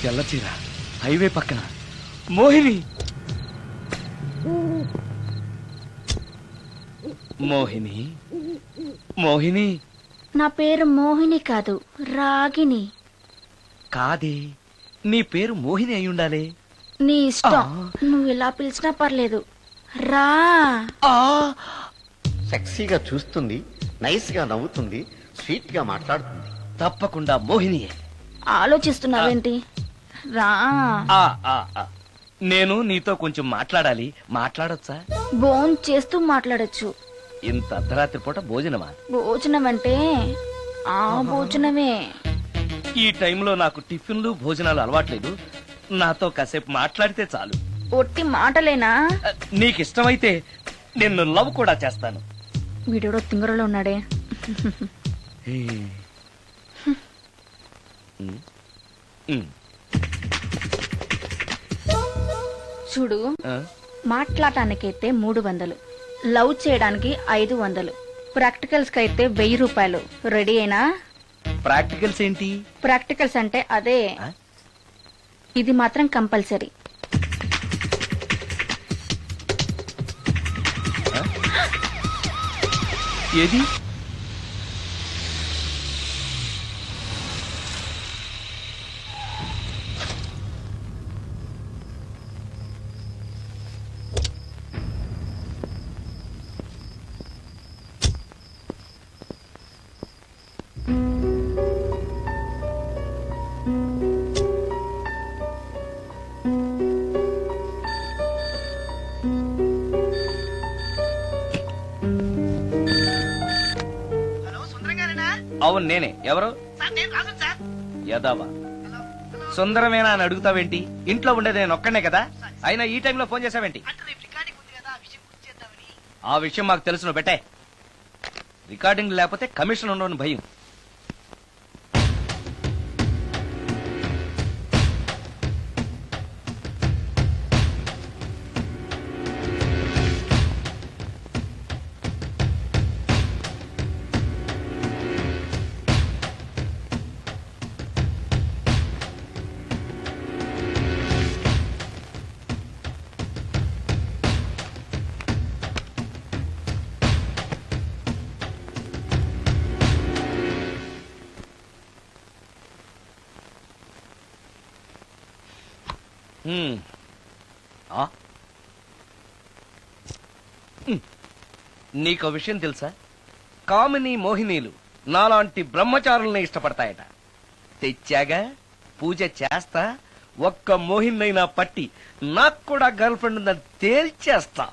Tellacheera highway పక్కన మోహిని మోహిని మోహిని నా పేరు మోహిని కాదు, రాగిని. కాదే, నీ పేరు మోహిని అయి ఉండాలి. నీ ఇష్టం, నువ్వు ఇలా పిలిచినా పర్లేదు. రా. సెక్సీగా చూస్తుంది, నైస్ గా నవ్వుతుంది, స్వీట్ గా మాట్లాడుతుంది. తప్పకుండా మోహినియే. ఆలోచిస్తున్నావేంటి? రా. నేను నీతో కొంచెం మాట్లాడాలి. మాట్లాడొచ్చా? భోజనం చేస్తూ మాట్లాడొచ్చు. ఇంత అర్ధరాత్రి పూట భోజనమా? భోజనం అంటే ఆ భోజనమే. ఈ టైంలో నాకు టిఫిన్లు భోజనాలు అలవాట్లేదు. నాతో కాసేపు మాట్లాడితే చాలు. ఒట్టి మాటలేనా? నీకిష్టమైతే నిన్ను లవ్ కూడా చేస్తాను. వీడెవడో తింగరలో ఉన్నాడే. చూడు, మాట్లాడటానికైతే 300, లవ్ చేయడానికి 500, ప్రాక్టికల్స్ కి అయితే 1000 రూపాయలు. రెడీ అయినా? ప్రాక్టికల్స్ ఏంటి? ప్రాక్టికల్స్ అంటే అదే. ఇది మాత్రం కంపల్సరీ. ఏది? అవును నేనే. ఎవరు? యదావా సుందరమేనా అని అడుగుతావేంటి? ఇంట్లో ఉండేది నేను ఒక్కనే కదా. అయినా ఈ టైంలో ఫోన్ చేసావేంటి? ఆ విషయం మాకు తెలుసు, నువ్వు పెట్టే. రికార్డింగ్ లేకపోతే కమిషన్ ఉండవని భయం. నీకో విషయం తెలుసా? కామిని మోహినీలు నాలాంటి బ్రహ్మచారుల్ని ఇష్టపడతాయట. తెచ్చాగా, పూజ చేస్తా. ఒక్క మోహినైనా పట్టి నాకు కూడా గర్ల్ ఫ్రెండ్ ఉందని తేల్చేస్తా.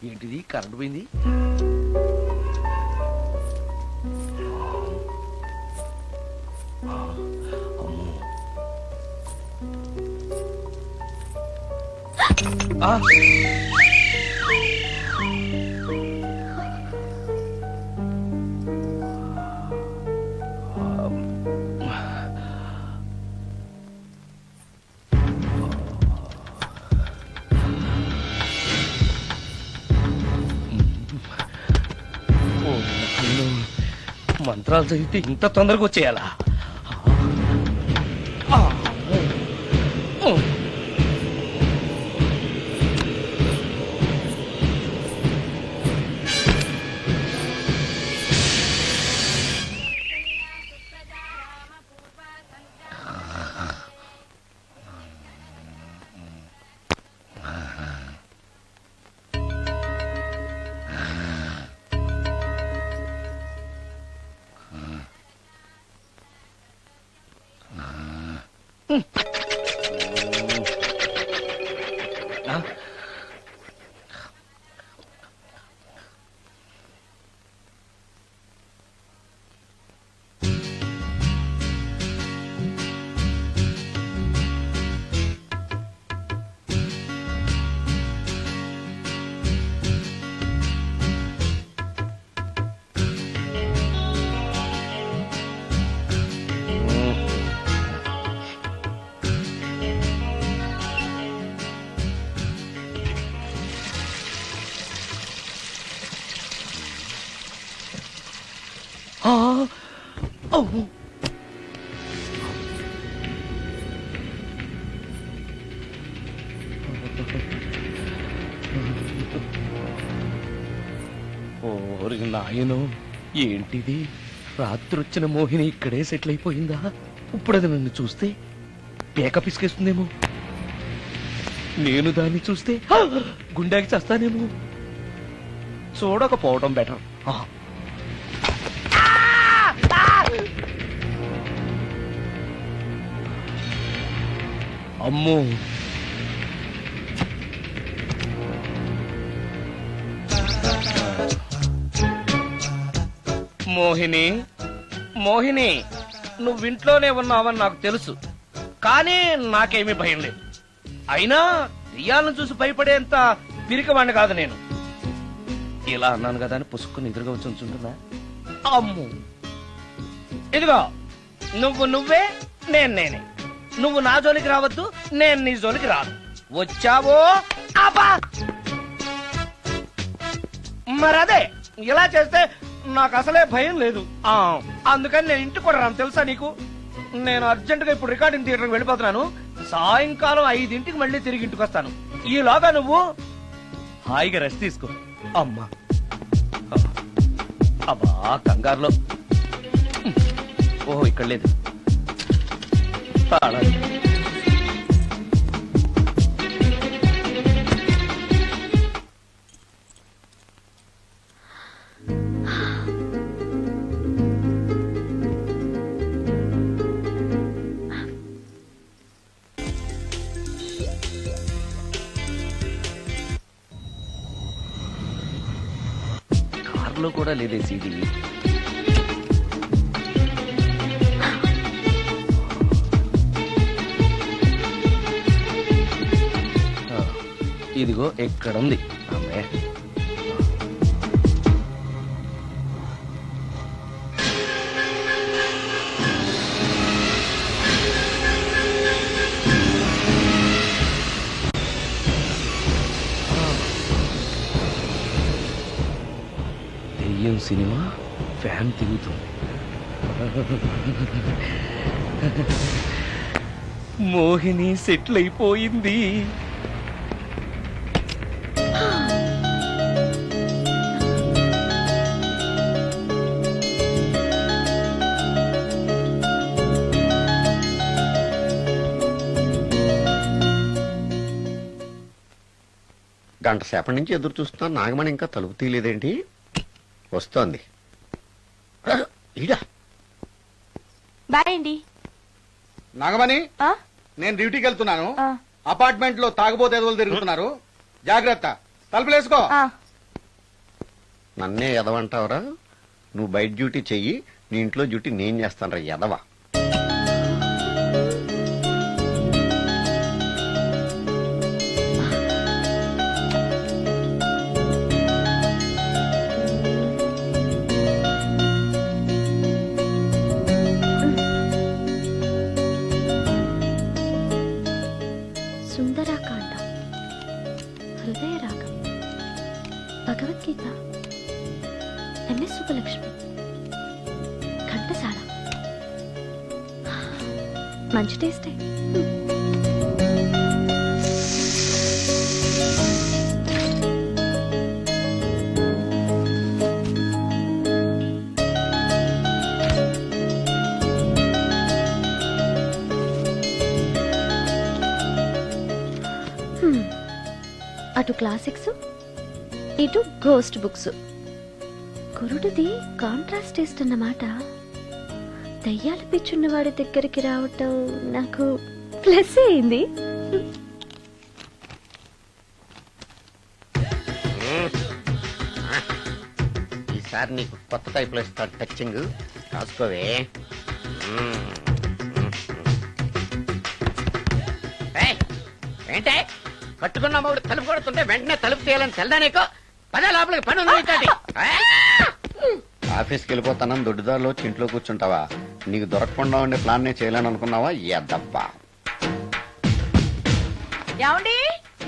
ఏంటిది? కరెంటు పోయింది. మంత్రాలు చదివితే ఇంత తొందరగా వచ్చేయాలా? ఓరి నాయను, ఏంటిది? రాత్రొచ్చిన మోహిని ఇక్కడే సెటిల్ అయిపోయిందా? ఇప్పుడు అది నన్ను చూస్తే పేక పిసికేస్తుందేమో. నేను దాన్ని చూస్తే గుండెకి చస్తానేమో. చూడకపోవడం బెటర్. అమ్మో, మోహిని, మోహిని, నువ్వింట్లోనే ఉన్నావని నాకు తెలుసు, కానీ నాకేమీ భయం లేదు. అయినా దెయ్యాలను చూసి భయపడేంత పిరికవాణ్ణి కాదు నేను. ఇలా అన్నాను కదా అని పుసుక్కుని ఎదురుగా వచ్చి ఉంచుంటుందా? అమ్ము, ఇదిగో నువ్వే, నేనే. నువ్వు నా జోలికి రావద్దు, నేను నీ జోలికి రాను. వచ్చావో అబ్బా! మరదే, ఇలా చేస్తే నాకు అసలే భయం లేదు. అందుకని నేను ఇంటికి కూడా రాను, తెలుసా నీకు? నేను అర్జెంటుగా ఇప్పుడు రికార్డింగ్ థియేటర్కి వెళ్ళిపోతున్నాను. సాయంకాలం 5 మళ్ళీ తిరిగి ఇంటికి వస్తాను. ఈలోగా నువ్వు హాయిగా రెస్ట్ తీసుకో. అమ్మా, అబ్బా కంగారులో. ఓహో, ఇక్కడ లేదు. కార్లో కూడా లేదే సీడీ. ఇదిగో ఎక్కడుంది. అమ్మే, దెయ్యం సినిమా ఫ్యాన్ తిరుగుతుంది. మోహిని సెటిల్ అయిపోయింది. గంట సేపటి నుంచి ఎదురు చూస్తున్నా, నాగమణి ఇంకా తలుపు తీయలేదేంటి? వస్తోంది. బాయ్ అండి. నాగమణి, నేను డ్యూటీకి వెళ్తున్నాను. అపార్ట్మెంట్ లో తాగుబోతే ఎదవలు తిరుగుతున్నారు, జాగ్రత్త. తలుపులేసుకో. నన్నే ఎదవంటావురా? నువ్వు బయట డ్యూటీ చెయ్యి, నీ ఇంట్లో డ్యూటీ నేను చేస్తాను రా ఎదవా. సుందరాకాండ, హృదయ రాగం, భగవద్గీత, ఎంఎస్ సుబ్బలక్ష్మి, ఘంటసాల. మంచి టేస్టే. అటు క్లాసిక్స్, ఇటు గోస్ట్ బుక్స్. కురుడిది కాంట్రాస్ట్ టేస్ట్ అన్నమాట. దయ్యాల పిచ్చున్న వాడి దగ్గరికి రావటం నాకు ప్లస్ అయింది. ఈసారి నీకు కొత్త టైప్లో ఇస్తాను టచ్చింగ్, రాసుకోవే. ఏంటే కట్టుకున్న మూడు తలుపు కొడుతుంటే వెంటనే తలుపు తీయాలని తెల్దా నీకు? పదే లోపలికి పని ఉంది. ఆఫీస్కి వెళ్ళిపోతానని దొడ్డుదారిలో ఇంట్లో కూర్చుంటావా? నీకు దొరకకుండా ఉండే ప్లాన్ నే చేయాలని అనుకున్నావా? ఎద్దబ్బా. ఏమండి,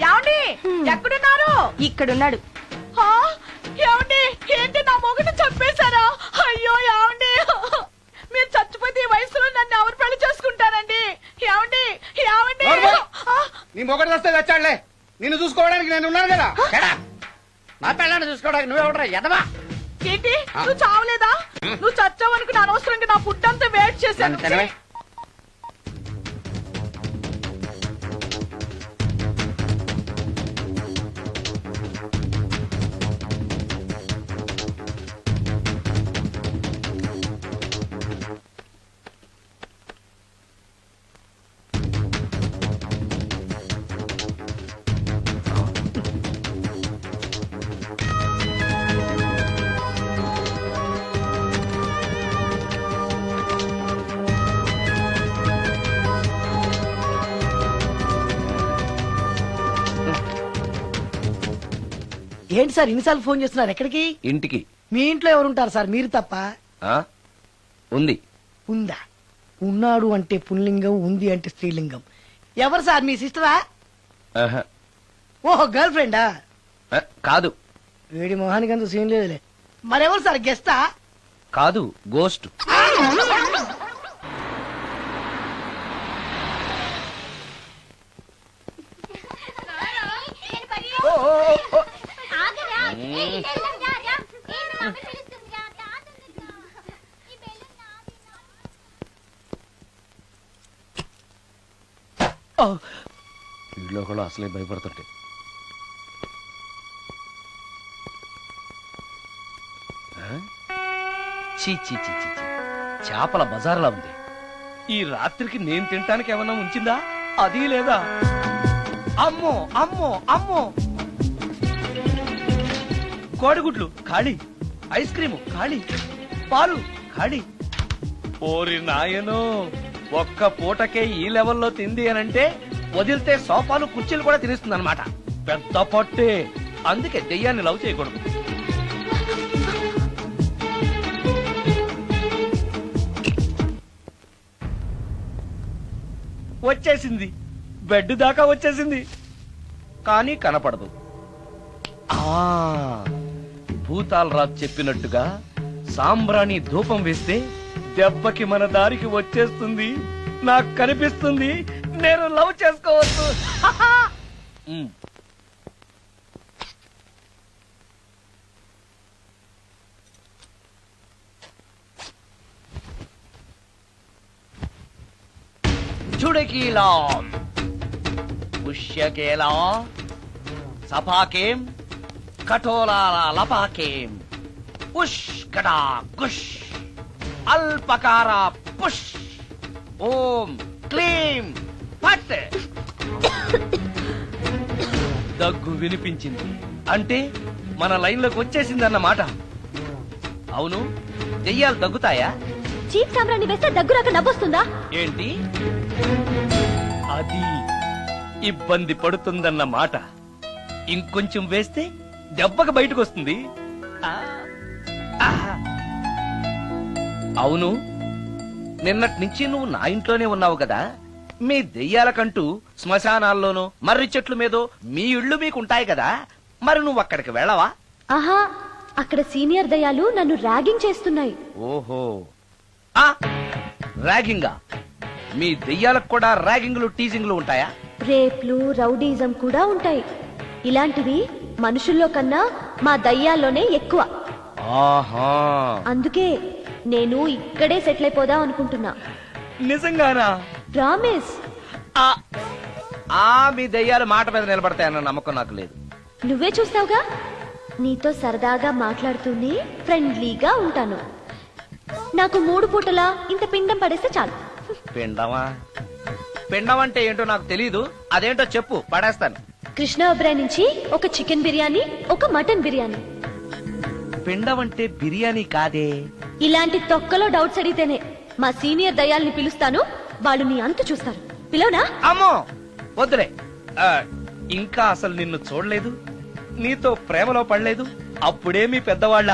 ఏమండి, ఎక్కడున్నారు? ఇక్కడున్నాడు. ఏమండి, ఏంటి నా మొగుడు చంపేశారా? అయ్యో ఏమండి, మీరు నీ మొగడు వస్తే తెచ్చాడులే, నిన్ను చూసుకోవడానికి నేను ఉన్నాను కదా. చెడా. నా పిల్లని చూసుకోవడానికి నువ్వెవడరా ఎదవా? ఏంటి నువ్వు చావలేదా? నువ్వు చచ్చావనుకుని అనవసరంగా నా ఫుడ్ అంతా వేస్ట్ చేశాను. నన్ను తినవే. ఏంటి సార్ ఇన్నిసార్లు ఫోన్ చేస్తున్నారు? ఎక్కడికి? ఇంటికి. మీ ఇంట్లో ఎవరుంటారు సార్? మీరు తప్ప. ఆ? ఉంది. ఉందా? ఉన్నాడు అంటే పుల్లింగం, ఉంది అంటే స్త్రీలింగం. ఎవరు సార్? మీ సిస్టరా? ఆహా. ఓహో, గర్ల్ ఫ్రెండా? కాదు. వేడి మొహానికి అంత సీన్ లేదులే. మరెవరు సార్? గెస్టా? కాదు, గోస్ట్. వీళ్ళు కూడా అసలే భయపడుతుంటే. చీ చీ చీ చీ చీ. చేపల బజార్లా ఉంది. ఈ రాత్రికి నేను తినటానికి ఏమన్నా ఉంచిందా? అది లేదా? అమ్మో అమ్మో అమ్మో! కోడిగుడ్లు ఖాళీ, ఐస్ క్రీము ఖాళీ, పాలు ఖాళీ. ఓరి నాయనో, ఒక్క పూటకే ఈ లెవెల్లో తింది అనంటే వదిలితే సోఫాలు కుర్చీలు కూడా తినేస్తుంది అనమాట. పెద్ద పట్టే. అందుకే దెయ్యాన్ని లవ్ చేయకూడదు. వచ్చేసింది, బెడ్ దాకా వచ్చేసింది, కానీ కనపడదు. భూతాలరాజు చెప్పినట్టుగా సాంబ్రాణి ధూపం వేస్తే దెబ్బకి మన దారికి వచ్చేస్తుంది. నాకు కనిపిస్తుంది, నేను లవ్ చేసుకోవచ్చు. చుడకీలా పుష్యకేలా సపాకేం కఠోలాల లపాకేం ఉష్ కటా కుష్ అల్పకార పుష్ ఓం క్లీం ఫట్. దగ్గు వినిపించింది అంటే మన లైన్లోకి వచ్చేసిందన్నమాట. అవును, దెయ్యాలు దగ్గుతాయా? చీప్ సాంబ్రాన్ని వేస్తే దగ్గురాక నవ్వొస్తుందా? ఏంటి అది? ఇబ్బంది పడుతుందన్న మాట. ఇంకొంచెం వేస్తే దెబ్బకి బయటకు వస్తుంది. అవును, నిన్నటి నుంచి నువ్వు నా ఇంట్లోనే ఉన్నావు కదా. మీ దెయ్యాలకంటూ శ్మశానాల్లోనూ మర్రి చెట్ల మీదో మీ ఇళ్ళు మీకుంటాయి కదా, మరి నువ్వు అక్కడికి వెళ్ళవా? ఆహా, అక్కడ సీనియర్ దయాలు నన్ను ర్యాగింగ్ చేస్తున్నాయి. ఓహో, ర్యాగింగా? మీ దెయ్యాలకు కూడా ర్యాగింగ్లు టీజింగ్లు ఉంటాయా? రేప్లు, రౌడీజం కూడా ఉంటాయి. ఇలాంటివి మనుషుల్లో కన్నా మా దయ్యాల్లోనే ఎక్కువ. ఆహా, అందుకే నేను ఇక్కడే సెటిల్ అయిపోదాం అనుకుంటున్నా. నిజంగానా? ప్రామిస్. మీ దెయ్యాలు మాట మీద నిలబడతాయన్న నమ్మకం నాకు లేదు. నువ్వే చూస్తావుగా. నీతో సరదాగా మాట్లాడుతూనే ఫ్రెండ్లీగా ఉంటాను. నాకు 3 పూటలా ఇంత పిండం పడేస్తే చాలు. పిండమా? పిండం అంటే ఏంటో నాకు తెలీదు. అదేంటో చెప్పు, పడేస్తాను. కృష్ణ ఒబ్రాయ్ నుంచి ఒక చికెన్ బిర్యానీ, ఒక మటన్ బిర్యానీ. పిండం అంటే బిర్యానీ కాదే. ఇలాంటి తొక్కలో డౌట్స్ అడిగితేనే మా సీనియర్ దయాల్ని పిలుస్తాను. వాళ్ళు నీ అంతు చూస్తారు. పిలవనా? అమ్మో వద్దులే. ఇంకా అసలు నిన్ను చూడలేదు, నీతో ప్రేమలో పడలేదు. అప్పుడే మీ పెద్దవాళ్ళ.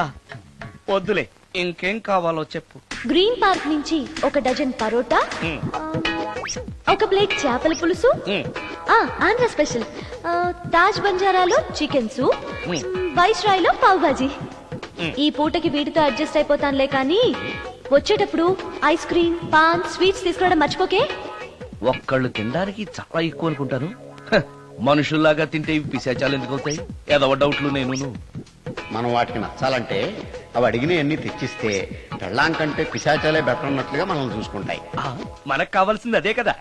వద్దులే, ఇంకేం కావాలో చెప్పు. గ్రీన్ పార్క్ నుంచి ఒక డజన్ పరోటా, ఒక ప్లేట్ చేపల పులుసు, ఆంధ్ర స్పెషల్ తాజ్ బంజారాలో చికెన్ సూప్, వైస్రాయ్లో పావ్ భాజీ. ఈ పూటకి వీటితో అడ్జస్ట్ అయిపోతానులే, కానీ వచ్చేటప్పుడు ఐస్ క్రీమ్, పాన్, స్వీట్స్ తీసుకురావడం మర్చిపోకే. ఒక్కళ్ళు తినడానికి చాలా ఎక్కువ అనుకుంటాను. మనుషుల్లాగా తింటే ఇవి పిశాచాలు ఎందుకు అవుతాయి? ఏదో డౌట్లు నేను. మనం వాటికి నచ్చాలంటే అవి అడిగినవన్నీ తెచ్చిస్తే పెళ్ళాం కంటే పిశాచాలే బెటర్ అన్నట్లుగా మనల్ని చూసుకుంటాయి. మనకు కావాల్సింది అదే కదా.